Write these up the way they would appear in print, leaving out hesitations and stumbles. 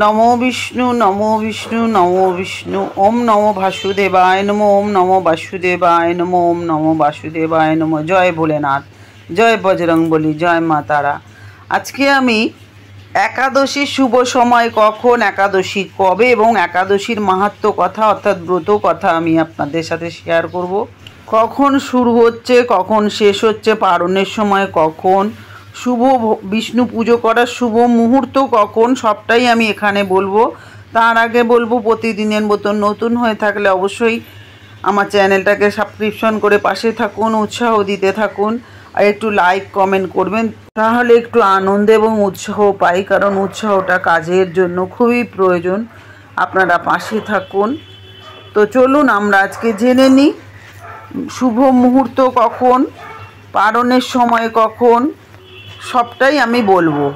नमो विष्णु नमो विष्णु। ओम नमो वासुदेवाय नमो, ओम नमो वासुदेवाय नमो, ओम नमो वासुदेवाय नमो। जय भोलेनाथ, जय बजरंगबली, जय मा तारा। आज के आमी एकादशी शुभ समय कखन, एकादशी कबे एवं एकादशीर माहात्म्य कथा अर्थात ब्रत कथा आमी आपनादेर साथे शेयर करब। कखन शुरू होच्छे, कखन शेष होच्छे, पारणेर समय कखन, शुभ विष्णु पुजो करार शुभ मुहूर्त कखन, सबटाई आमी एखाने बोलबो। तार आगे बोलबो प्रतिदिनेर मतो नतून हये थाकले अवश्यई आमार चैनेलटाके सबस्क्रिप्शन करे पाशे थाकुन, उत्साह दिते थाकुन और एकटू लाइक कमेंट करबेन, ताहले एकटू आनंद एवं उत्साह पाई, कारण उत्साहटा काजेर जोन्नो खुबই प्रयोजन। आपनारा पाशे थाकुन। तो चलुन आमरा आजके जेने निই शुभ मुहूर्त कखन, पारणेर समय कखन, सबटाई आमी बोलबो।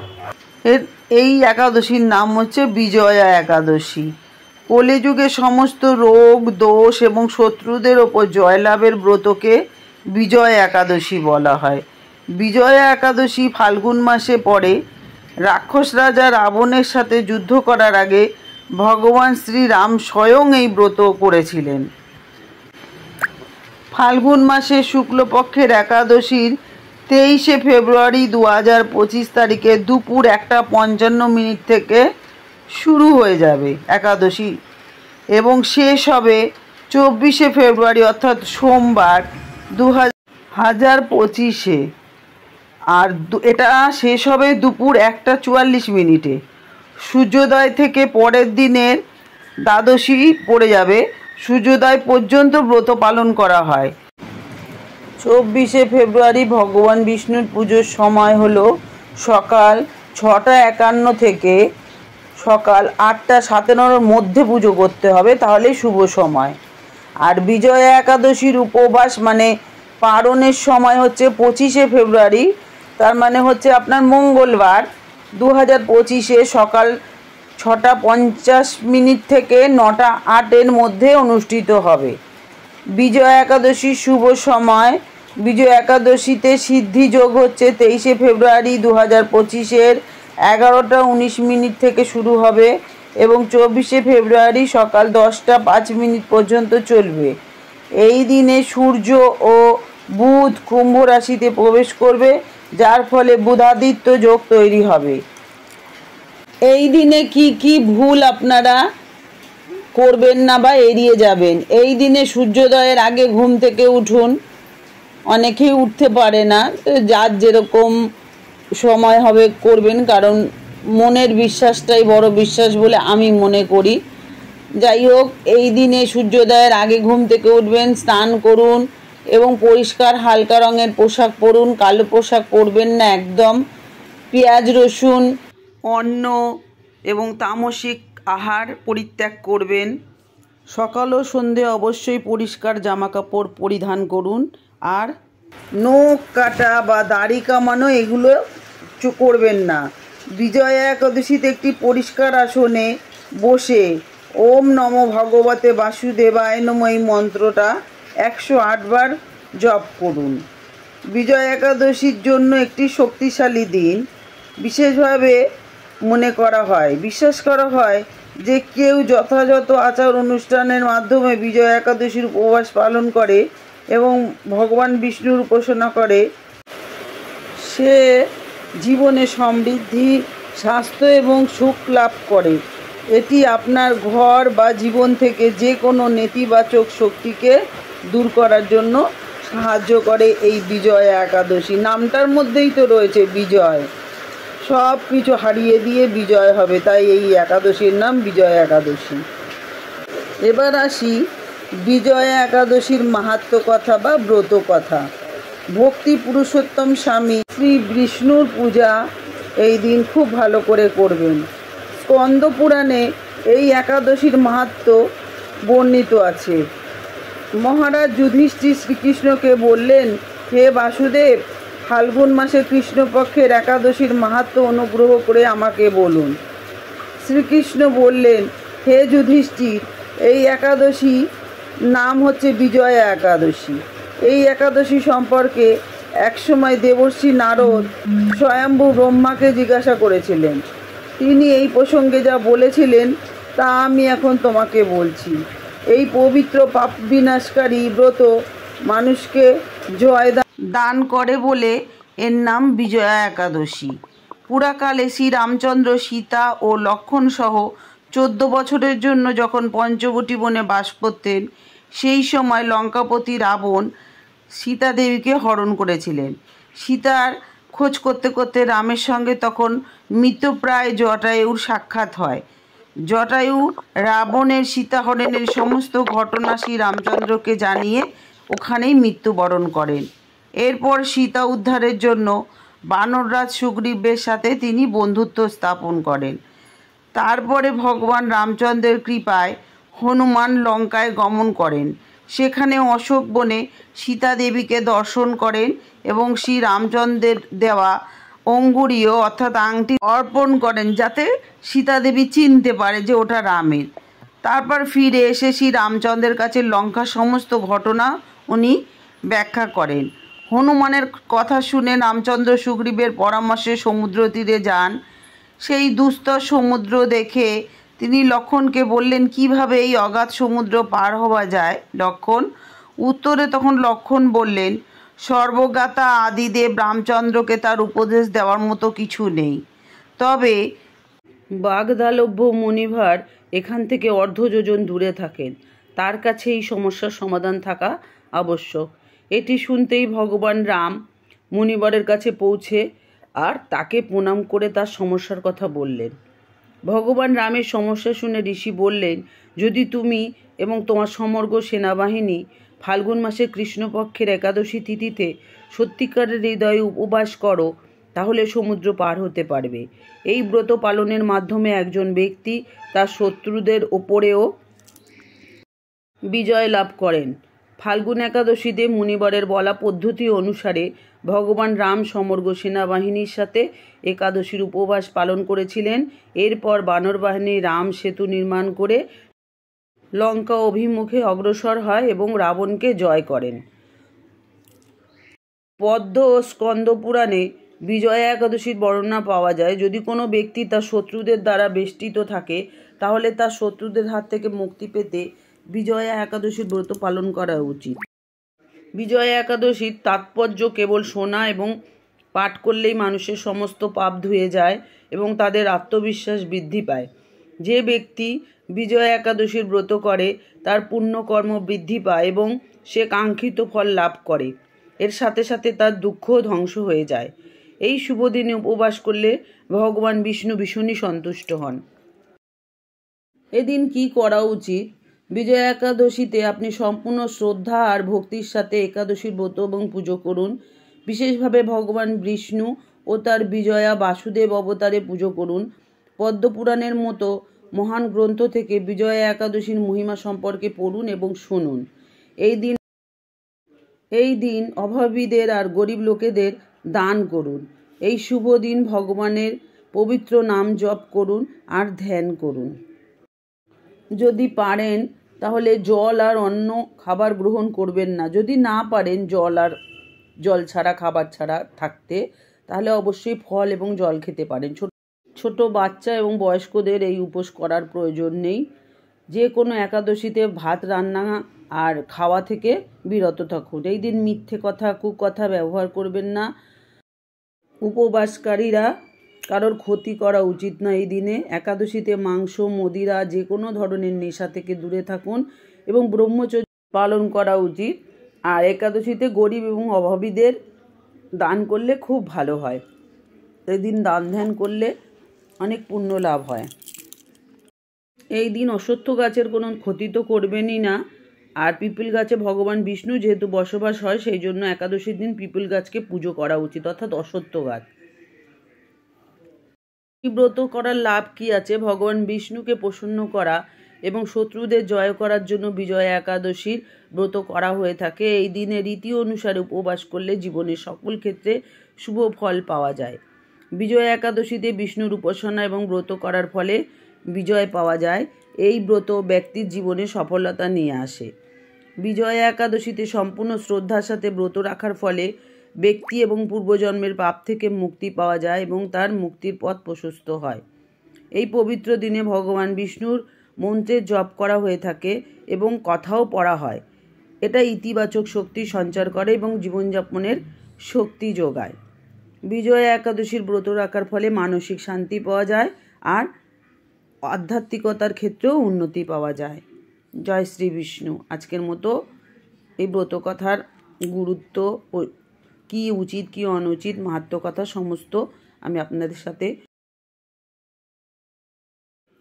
এই একাদশীর নাম হচ্ছে বিজয়া একাদশী। কলিযুগে সমস্ত রোগ দোষ এবং শত্রুদের ওপর জয়লাভের ব্রতকে বিজয়া একাদশী বলা হয়। বিজয়া একাদশী ফাল্গুন মাসে পড়ে। রাক্ষস রাজা রাবণের সাথে যুদ্ধ করার আগে ভগবান শ্রীরাম স্বয়ং এই ব্রত করেছিলেন। ফাল্গুন মাসে শুক্লপক্ষের একাদশীর 23শে ফেব্রুয়ারি 2025 তারিখে দুপুর 1:55 থেকে শুরু হয়ে যাবে একাদশী এবং শেষ হবে 24শে ফেব্রুয়ারি অর্থাৎ সোমবার 2025-এ। আর এটা শেষ হবে দুপুর 1:44 সূর্যোদয় থেকে পরের দিনের দ্বাদশী পড়ে যাবে। সূর্যোদয় পর্যন্ত ব্রত পালন করা হয়। 24শে ফেব্রুয়ারি ভগবান বিষ্ণুর পুজোর সময় হলো সকাল 6:51 থেকে সকাল 8:17-র মধ্যে পুজো করতে হবে, তাহলেই শুভ সময়। আর বিজয়া একাদশীর উপবাস মানে পারণের সময় হচ্ছে 25শে ফেব্রুয়ারি, তার মানে হচ্ছে আপনার মঙ্গলবার 2025-এ সকাল 6:50 থেকে 9:08-এর মধ্যে অনুষ্ঠিত হবে। বিজয়া একাদশীর শুভ সময়, বিজয়া একাদশীতে সিদ্ধি যোগ হচ্ছে 23শে ফেব্রুয়ারি 2025-এর 11:19 থেকে শুরু হবে এবং 24শে ফেব্রুয়ারি সকাল 10:05 পর্যন্ত চলবে। এই দিনে সূর্য ও বুধ কুম্ভ রাশিতে প্রবেশ করবে, যার ফলে বুধাদিত্য যোগ তৈরি হবে। এই দিনে কি ভুল আপনারা করবেন না বা এড়িয়ে যাবেন। এই দিনে সূর্যোদয়ের আগে ঘুম থেকে উঠুন। অনেকেই উঠতে পারে না, যার যেরকম সময় হবে করবেন, কারণ মনের বিশ্বাসটাই বড় বিশ্বাস বলে আমি মনে করি। যাই হোক, এই দিনে সূর্যোদয়ের আগে ঘুম থেকে উঠবেন, স্নান করুন এবং পরিষ্কার হালকা রঙের পোশাক পরুন। কালো পোশাক পরবেন না একদম। পেঁয়াজ রসুন অন্ন এবং তামসিক আহার পরিত্যাগ করবেন। সকাল ও সন্ধে অবশ্যই পরিষ্কার জামাকাপড় পরিধান করুন। আর নখ কাটা বা দাড়ি কামানো এগুলো করবেন না। বিজয়া একাদশীতে একটি পরিষ্কার আসনে বসে ওম নমো ভগবতে বাসুদেবায় নমঃ এই মন্ত্রটা 108 বার জপ করুন। বিজয়া একাদশীর জন্য একটি শক্তিশালী দিন বিশেষভাবে মনে করা হয়। বিশ্বাস করা হয় যে কেউ যথাযথ আচার অনুষ্ঠানের মাধ্যমে বিজয়া একাদশীর উপবাস পালন করে এবং ভগবান বিষ্ণুর উপাসনা করে, সে জীবনে সমৃদ্ধি, স্বাস্থ্য এবং সুখ লাভ করে। এটি আপনার ঘর বা জীবন থেকে যে কোনো নেতিবাচক শক্তিকে দূর করার জন্য সাহায্য করে। এই বিজয়া একাদশী নামটার মধ্যেই তো রয়েছে বিজয়, সব কিছু হারিয়ে দিয়ে বিজয় হবে, তাই এই একাদশীর নাম বিজয়া একাদশী। এবার আসি বিজয়া একাদশীর মাহাত্ম্য কথা বা ব্রত কথা। ভক্তি পুরুষোত্তম স্বামী শ্রী বিষ্ণুর পূজা এই দিন খুব ভালো করে করবেন। স্কন্দ পুরাণে এই একাদশীর মাহাত্ম্য বর্ণিত আছে। মহারাজ যুধিষ্ঠির শ্রীকৃষ্ণকে বললেন, হে বাসুদেব, ফাল্গুন মাসে কৃষ্ণপক্ষের একাদশীর মাহাত্ম্য অনুগ্রহ করে আমাকে বলুন। শ্রীকৃষ্ণ বললেন, হে যুধিষ্ঠির, এই একাদশী নাম হচ্ছে বিজয়া একাদশী। এই একাদশী সম্পর্কে একসময় দেবর্ষি নারদ স্বয়ম্ভু ব্রহ্মাকে জিজ্ঞাসা করেছিলেন। তিনি এই প্রসঙ্গে যা বলেছিলেন তা আমি এখন তোমাকে বলছি। এই পবিত্র পাপ বিনাশকারী ব্রত মানুষকে জয় দান করে বলে এর নাম বিজয়া একাদশী। পুরাকালে শ্রীরামচন্দ্র, সীতা ও লক্ষ্মণ সহ 14 বছরের জন্য যখন পঞ্চবটী বনে বাস করতেন, সেই সময় লঙ্কাপতি রাবণ সীতা দেবীকে হরণ করেছিলেন। সীতার খোঁজ করতে করতে রামের সঙ্গে তখন মৃতপ্রায় জটায়ুর সাক্ষাৎ হয়। জটায়ু রাবণের সীতাহরণের সমস্ত ঘটনা শ্রীরামচন্দ্রকে জানিয়ে ওখানেই মৃত্যুবরণ করেন। এরপর সীতা উদ্ধারের জন্য বানররাজ সুগ্রীবের সাথে তিনি বন্ধুত্ব স্থাপন করেন। তারপরে ভগবান রামচন্দ্রের কৃপায় হনুমান লঙ্কায় গমন করেন। সেখানে অশোক বনে সীতা দেবীকে দর্শন করেন এবং শ্রী রামচন্দ্রের দেওয়া অঙ্গুরীয় অর্থাৎ আংটি অর্পণ করেন, যাতে সীতা দেবী চিনতে পারে যে ওটা রামের। তারপর ফিরে এসে শ্রী রামচন্দ্রের কাছে লঙ্কার সমস্ত ঘটনা উনি ব্যাখ্যা করেন। হনুমানের কথা শুনে রামচন্দ্র সুগ্রীবের পরামর্শে সমুদ্র তীরে যান। সেই দুস্তর সমুদ্র দেখে তিনি লক্ষ্মণকে বললেন, কিভাবে এই অগাধ সমুদ্র পার হওয়া যায় লক্ষ্মণ? উত্তরে তখন লক্ষ্মণ বললেন, সর্বজ্ঞাতা আদিদেব রামচন্দ্রকে তার উপদেশ দেওয়ার মতো কিছু নেই, তবে বাগদালভ্য মুনিভার এখান থেকে অর্ধযোজন দূরে থাকেন, তার কাছে এই সমস্যার সমাধান থাকা আবশ্যক। এটি শুনতেই ভগবান রাম মুনিবরের কাছে পৌঁছে আর তাকে প্রণাম করে তার সমস্যার কথা বললেন। ভগবান রামের সমস্যা শুনে ঋষি বললেন, যদি তুমি এবং তোমার সমগ্র সেনাবাহিনী ফাল্গুন মাসের কৃষ্ণপক্ষের একাদশী তিথিতে সত্যিকারের হৃদয়ে উপবাস করো, তাহলে সমুদ্র পার হতে পারবে। এই ব্রত পালনের মাধ্যমে একজন ব্যক্তি তার শত্রুদের ওপরেও বিজয় লাভ করেন। ফাল্গুন একাদশীতে মুনিবরের বলা পদ্ধতি অনুসারে ভগবান রাম সমগ্র সেনাবাহিনীর সাথে একাদশীর উপবাস পালন করেছিলেন। এরপর বানর বাহিনী রাম সেতু নির্মাণ করে লঙ্কা অভিমুখে অগ্রসর হয় এবং রাবণকে জয় করেন। পদ্ম ও স্কন্দ পুরাণে বিজয়া একাদশীর বর্ণনা পাওয়া যায়। যদি কোনো ব্যক্তি তার শত্রুদের দ্বারা বেষ্টিত থাকে, তাহলে তার শত্রুদের হাত থেকে মুক্তি পেতে বিজয়া একাদশীর ব্রত পালন করা উচিত। বিজয়া একাদশীর তাৎপর্য কেবল শোনা এবং পাঠ করলেই মানুষের সমস্ত পাপ ধুয়ে যায় এবং তাদের আত্মবিশ্বাস বৃদ্ধি পায়। যে ব্যক্তি বিজয়া একাদশীর ব্রত করে তার পুণ্যকর্ম বৃদ্ধি পায় এবং সে কাঙ্ক্ষিত ফল লাভ করে। এর সাথে সাথে তার দুঃখও ধ্বংস হয়ে যায়। এই শুভ দিনে উপবাস করলে ভগবান বিষ্ণু ভীষণই সন্তুষ্ট হন। এদিন কি করা উচিত? বিজয়া একাদশীতে আপনি সম্পূর্ণ শ্রদ্ধা আর ভক্তির সাথে একাদশীর ব্রত এবং পুজো করুন। বিশেষভাবে ভগবান বিষ্ণু ও তার বিজয়া বাসুদেব অবতারে পুজো করুন। পদ্মপুরাণের মতো মহান গ্রন্থ থেকে বিজয়া একাদশীর মহিমা সম্পর্কে পড়ুন এবং শুনুন। এই দিন অভাবীদের আর গরিব লোকেদের দান করুন। এই শুভ দিন ভগবানের পবিত্র নাম জপ করুন আর ধ্যান করুন। যদি পারেন তাহলে জল আর অন্য খাবার গ্রহণ করবেন না। যদি না পারেন জল ছাড়া খাবার ছাড়া থাকতে, তাহলে অবশ্যই ফল এবং জল খেতে পারেন। ছোট বাচ্চা এবং বয়স্কদের এই উপোস করার প্রয়োজন নেই। যে কোনো একাদশীতে ভাত রান্না আর খাওয়া থেকে বিরত থাকুন। এই দিন মিথ্যে কথা, কুকথা ব্যবহার করবেন না। উপবাসকারীরা কারোর ক্ষতি করা উচিত না। এই দিনে একাদশীতে মাংস, মদিরা, যে কোনো ধরনের নেশা থেকে দূরে থাকুন এবং ব্রহ্মচর্য পালন করা উচিত। আর একাদশীতে গরিব এবং অভাবীদের দান করলে খুব ভালো হয়। এই দিন দান ধ্যান করলে অনেক পুণ্য লাভ হয়। এই দিন অশ্বত্থ গাছের কোনো ক্ষতি তো করবেনই না। আর পিপল গাছে ভগবান বিষ্ণু যেহেতু বসবাস হয়, সেই জন্য একাদশীর দিন পিপল গাছকে পুজো করা উচিত, অর্থাৎ অশ্বত্থ গাছ। ব্রত করার লাভ কি আছে? ভগবান বিষ্ণুকে প্রসন্ন করা এবং শত্রুদের জয় করার জন্য বিজয়া একাদশীর ব্রত করা হয়ে থাকে। এই দিনে রীতি অনুসারে উপবাস করলে জীবনের সকল ক্ষেত্রে শুভ ফল পাওয়া যায়। বিজয়া একাদশীতে বিষ্ণুর উপাসনা এবং ব্রত করার ফলে বিজয় পাওয়া যায়। এই ব্রত ব্যক্তির জীবনে সফলতা নিয়ে আসে। বিজয়া একাদশীতে সম্পূর্ণ শ্রদ্ধার সাথে ব্রত রাখার ফলে ব্যক্তি এবং পূর্বজন্মের পাপ থেকে মুক্তি পাওয়া যায় এবং তার মুক্তির পথ প্রশস্ত হয়। এই পবিত্র দিনে ভগবান বিষ্ণুর মন্ত্রের জপ করা হয়ে থাকে এবং কথাও পড়া হয়। এটা ইতিবাচক শক্তি সঞ্চার করে এবং জীবনযাপনের শক্তি যোগায়। বিজয়া একাদশীর ব্রত রাখার ফলে মানসিক শান্তি পাওয়া যায় আর আধ্যাত্মিকতার ক্ষেত্রেও উন্নতি পাওয়া যায়। জয় শ্রী বিষ্ণু। আজকের মতো এই ব্রতকথার গুরুত্ব ও কী উচিত কী অনুচিত মাহাত্ম্য কথা সমস্ত আমি আপনাদের সাথে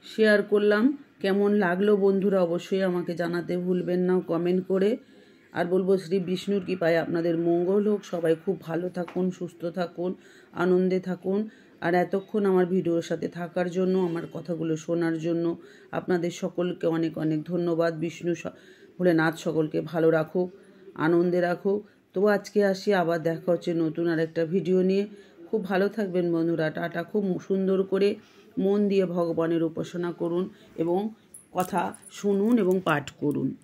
শেয়ার করলাম। কেমন লাগলো বন্ধুরা অবশ্যই আমাকে জানাতে ভুলবেন না কমেন্ট করে। আর বলবো শ্রী বিষ্ণুর কৃপায় আপনাদের মঙ্গল হোক, সবাই খুব ভালো থাকুন, সুস্থ থাকুন, আনন্দে থাকুন। আর এতক্ষণ আমার ভিডিওর সাথে থাকার জন্য, আমার কথাগুলো শোনার জন্য আপনাদের সকলকে অনেক অনেক ধন্যবাদ। বিষ্ণু ভোলেনাথ সকলকে ভালো রাখুক, আনন্দে রাখুক। তো আজকে আসি, আবার দেখা হচ্ছে নতুন আর একটা ভিডিও নিয়ে। খুব ভালো থাকবেন বন্ধুরা। টাটা। খুব সুন্দর করে মন দিয়ে ভগবানের উপাসনা করুন এবং কথা শুনুন এবং পাঠ করুন।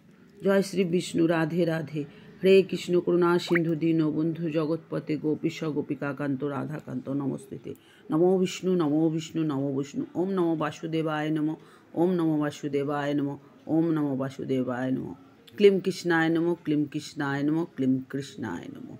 জয় শ্রী বিষ্ণু। রাধে রাধে। হরে কৃষ্ণ করুণা সিন্ধু দীনবন্ধু জগৎপতে গোপীশ গোপিকাকান্ত রাধাকান্ত নমস্তে। নমো বিষ্ণু নমো বিষ্ণু নমো বিষ্ণু। ওম নমো বাসুদেবায় নমো। ওম নমো বাসুদেবায় নমো। ওম নমো বাসুদেবায় নমো। ক্লিম কৃষ্ণায় নমো। ক্লিম কৃষ্ণায় নমো। ক্লিম কৃষ্ণায় নমো।